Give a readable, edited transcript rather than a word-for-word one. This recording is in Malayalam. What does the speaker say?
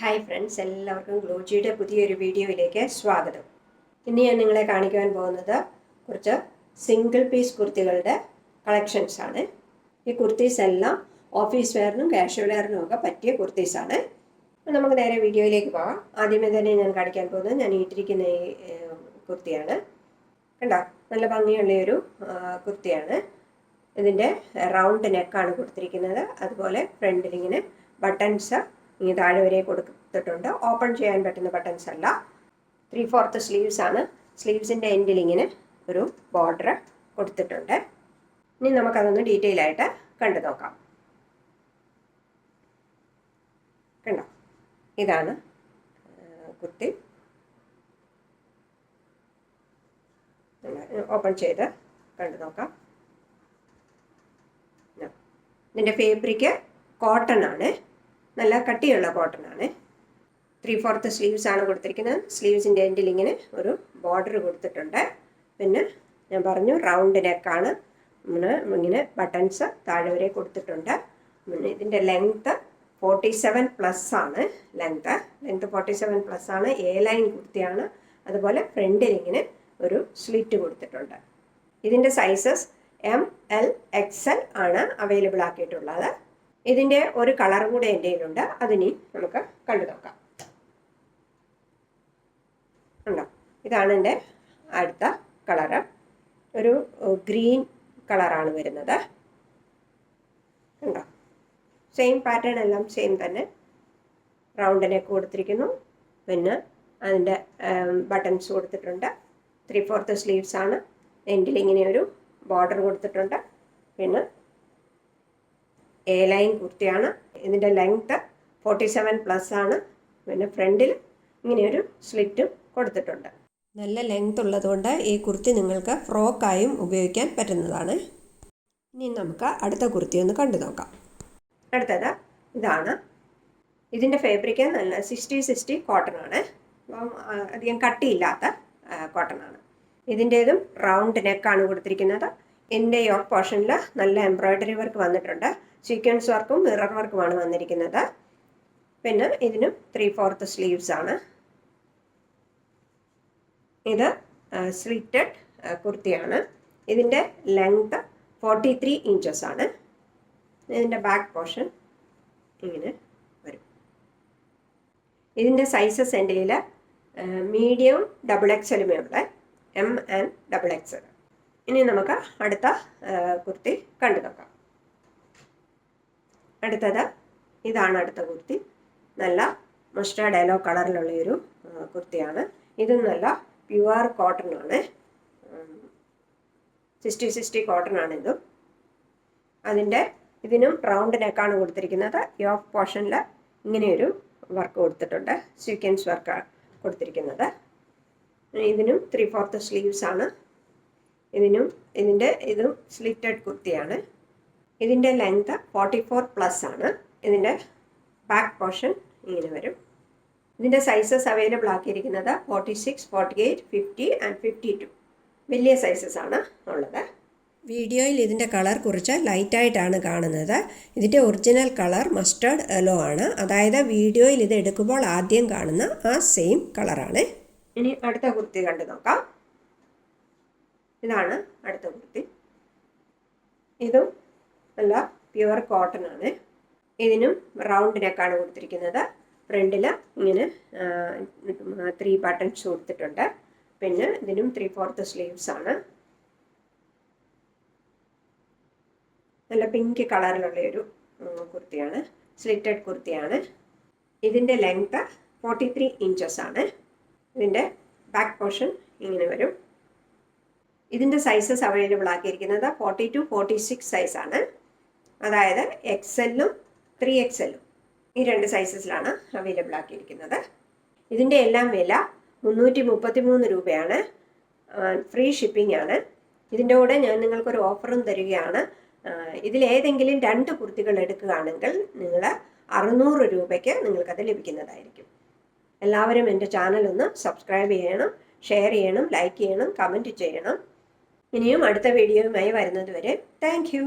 ഹായ് ഫ്രണ്ട്സ്, എല്ലാവർക്കും ഗ്ലോജിയുടെ പുതിയൊരു വീഡിയോയിലേക്ക് സ്വാഗതം. ഇന്ന് ഞാൻ നിങ്ങളെ കാണിക്കാൻ പോകുന്നത് കുറച്ച് സിംഗിൾ പീസ് കുർത്തികളുടെ കളക്ഷൻസ് ആണ്. ഈ കുർത്തീസ് എല്ലാം ഓഫീസ് വെയറിനും കാഷ്വൽ വെയറിനും ഒക്കെ പറ്റിയ കുർത്തീസാണ്. അപ്പോൾ നമുക്ക് നേരെ വീഡിയോയിലേക്ക് പോകാം. ആദ്യമേ തന്നെ ഞാൻ കാണിക്കാൻ പോകുന്നത് ഞാൻ ഇട്ടിരിക്കുന്ന ഈ കുർത്തിയാണ്. കണ്ടോ, നല്ല ഭംഗിയുള്ളൊരു കുർത്തിയാണ്. ഇതിൻ്റെ റൗണ്ട് നെക്കാണ് കൊടുത്തിരിക്കുന്നത്. അതുപോലെ ഫ്രണ്ടിലിങ്ങനെ ബട്ടൺസ് ഇനി താഴെ വരെ കൊടുത്തിട്ടുണ്ട്. ഓപ്പൺ ചെയ്യാൻ പറ്റുന്ന ബട്ടൺസ് അല്ല. 3/4 സ്ലീവ്സ് ആണ്. സ്ലീവ്സിൻ്റെ എൻഡിൽ ഇങ്ങനെ ഒരു ബോർഡർ കൊടുത്തിട്ടുണ്ട്. ഇനി നമുക്കതൊന്ന് ഡീറ്റെയിൽ ആയിട്ട് കണ്ടു നോക്കാം. കണ്ടോ, ഇതാണ് കുർത്തി. ഓപ്പൺ ചെയ്ത് കണ്ടു നോക്കാം. ഇതിൻ്റെ ഫേബ്രിക്ക് കോട്ടൺ ആണ്, നല്ല കട്ടിയുള്ള കോട്ടൺ ആണ്. 3/4 സ്ലീവ്സ് ആണ് കൊടുത്തിരിക്കുന്നത്. സ്ലീവ്സിൻ്റെ എൻഡിൽ ഇങ്ങനെ ഒരു ബോർഡർ കൊടുത്തിട്ടുണ്ട്. പിന്നെ ഞാൻ പറഞ്ഞു റൗണ്ട് നെക്കാണ്. ഇങ്ങനെ ബട്ടൺസ് താഴെ വരെ കൊടുത്തിട്ടുണ്ട്. ഇതിൻ്റെ ലെങ്ത്ത് 47+ ആണ്. ലെങ്ത്ത് 47+ ആണ്. എ ലൈൻ കുർത്തിയാണ്. അതുപോലെ ഫ്രണ്ടിൽ ഇങ്ങനെ ഒരു സ്ലിറ്റ് കൊടുത്തിട്ടുണ്ട്. ഇതിൻ്റെ സൈസസ് M, L, XL ആണ് അവൈലബിൾ ആക്കിയിട്ടുള്ളത്. ഇതിൻ്റെ ഒരു കളർ കൂടെ എൻ്റെ കയ്യിലുണ്ട്. അതിനി നമുക്ക് കണ്ടു നോക്കാം. ഉണ്ടോ, ഇതാണ് എൻ്റെ അടുത്ത കളറ്. ഒരു ഗ്രീൻ കളറാണ് വരുന്നത്. ഉണ്ടോ, സെയിം പാറ്റേൺ എല്ലാം സെയിം തന്നെ. റൗണ്ടിനൊക്കെ കൊടുത്തിരിക്കുന്നു. പിന്നെ അതിൻ്റെ ബട്ടൺസ് കൊടുത്തിട്ടുണ്ട്. 3/4 സ്ലീവ്സ് ആണ്. എൻഡിൽ ഇങ്ങനെ ഒരു ബോർഡർ കൊടുത്തിട്ടുണ്ട്. പിന്നെ എ ലൈൻ കുർത്തിയാണ്. ഇതിൻ്റെ ലെങ്ത്ത് 47+ ആണ്. പിന്നെ ഫ്രണ്ടിൽ ഇങ്ങനെയൊരു സ്ലിറ്റും കൊടുത്തിട്ടുണ്ട്. നല്ല ലെങ്ത് ഉള്ളതുകൊണ്ട് ഈ കുർത്തി നിങ്ങൾക്ക് ഫ്രോക്കായും ഉപയോഗിക്കാൻ പറ്റുന്നതാണ്. ഇനി നമുക്ക് അടുത്ത കുർത്തി ഒന്ന് കണ്ടു നോക്കാം. അടുത്തത് ഇതാണ്. ഇതിൻ്റെ ഫാബ്രിക്ക് നല്ല 60 കോട്ടൺ ആണ്. അപ്പം അധികം കട്ടിയില്ലാത്ത കോട്ടൺ ആണ്. ഇതിൻ്റേതും റൗണ്ട് നെക്കാണ് കൊടുത്തിരിക്കുന്നത്. ഇതിൻ്റെ യോക്ക് പോർഷനിൽ നല്ല എംബ്രോയ്ഡറി വർക്ക് വന്നിട്ടുണ്ട്. സീക്വൻസ് വർക്കും മിറർ വർക്കുമാണ് വന്നിരിക്കുന്നത്. പിന്നെ ഇതിനും 3/4 സ്ലീവ്സ് ആണ്. ഇത് സ്ലിറ്റഡ് കുർത്തിയാണ്. ഇതിൻ്റെ ലെങ്ത് 43 ഇഞ്ചസ് ആണ്. ഇതിൻ്റെ ബാക്ക് പോർഷൻ ഇങ്ങനെ വരും. ഇതിൻ്റെ സൈസസ് എൻ്റെ കയ്യിൽ മീഡിയം XXL ഉള്ള M and XXL. ഇനി നമുക്ക് അടുത്ത കുർത്തി കണ്ടു നോക്കാം. അടുത്തത് ഇതാണ് അടുത്ത കുർത്തി. നല്ല മസ്റ്റാർഡ് യെല്ലോ കളറിലുള്ളൊരു കുർത്തിയാണ്. ഇതും നല്ല പ്യുവർ കോട്ടൺ ആണ്. 60 കോട്ടൺ ആണ് ഇതും. ഇതിനും റൗണ്ട് നെക്കാണ് കൊടുത്തിരിക്കുന്നത്. യോക്ക് പോർഷനിൽ ഇങ്ങനെയൊരു വർക്ക് കൊടുത്തിട്ടുണ്ട്. സീക്വൻസ് വർക്ക് കൊടുത്തിരിക്കുന്നത്. ഇതിനും 3/4 സ്ലീവ്സ് ആണ്. ഇതും സ്ലിറ്റഡ് കുർത്തിയാണ്. ഇതിൻ്റെ ലെങ്ത് 44+ ആണ്. ഇതിൻ്റെ ബാക്ക് പോർഷൻ ഇങ്ങനെ വരും. ഇതിൻ്റെ സൈസസ് അവൈലബിൾ ആക്കിയിരിക്കുന്നത് 46, 48, 50 and 52. വലിയ സൈസസ് ആണ് ഉള്ളത്. വീഡിയോയിൽ ഇതിൻ്റെ കളർ കുറച്ച് ലൈറ്റായിട്ടാണ് കാണുന്നത്. ഇതിൻ്റെ ഒറിജിനൽ കളർ മസ്റ്റേർഡ് യെല്ലോ ആണ്. അതായത് വീഡിയോയിൽ ഇത് എടുക്കുമ്പോൾ ആദ്യം കാണുന്ന ആ സെയിം കളറാണ്. ഇനി അടുത്ത കുർത്തി കണ്ടു നോക്കാം. ഇതാണ് അടുത്ത കുർത്തി. ഇതും നല്ല പ്യുവർ കോട്ടൺ ആണ്. ഇതിനും റൗണ്ട് നെക്കാണ് കൊടുത്തിരിക്കുന്നത്. ഫ്രണ്ടിൽ ഇങ്ങനെ 3 ബട്ടൺസ് കൊടുത്തിട്ടുണ്ട്. പിന്നെ ഇതിനും 3/4 സ്ലീവ്സ് ആണ്. നല്ല പിങ്ക് കളറിലുള്ളൊരു കുർത്തിയാണ്. സ്ലിറ്റഡ് കുർത്തിയാണ്. ഇതിൻ്റെ ലെങ്ത്ത് 43 ഇഞ്ചസ് ആണ്. ഇതിൻ്റെ ബാക്ക് പോർഷൻ ഇങ്ങനെ വരും. ഇതിൻ്റെ സൈസസ് അവൈലബിൾ ആക്കിയിരിക്കുന്നത് 42, 46 സൈസാണ്. അതായത് XL-ഉം 3XL-ഉം ഈ 2 സൈസസിലാണ് അവൈലബിൾ ആക്കിയിരിക്കുന്നത്. ഇതിൻ്റെ എല്ലാം വില 333 രൂപയാണ്. ഫ്രീ ഷിപ്പിംഗ് ആണ്. ഇതിൻ്റെ കൂടെ ഞാൻ നിങ്ങൾക്കൊരു ഓഫറും തരികയാണ്. ഇതിലേതെങ്കിലും 2 കുർത്തികൾ എടുക്കുകയാണെങ്കിൽ നിങ്ങൾ 600 രൂപയ്ക്ക് നിങ്ങൾക്കത് ലഭിക്കുന്നതായിരിക്കും. എല്ലാവരും എൻ്റെ ചാനൽ ഒന്ന് സബ്സ്ക്രൈബ് ചെയ്യണം, ഷെയർ ചെയ്യണം, ലൈക്ക് ചെയ്യണം, കമൻറ്റ് ചെയ്യണം. ഇനിയും അടുത്ത വീഡിയോയുമായി വരുന്നത് വരെ താങ്ക് യു.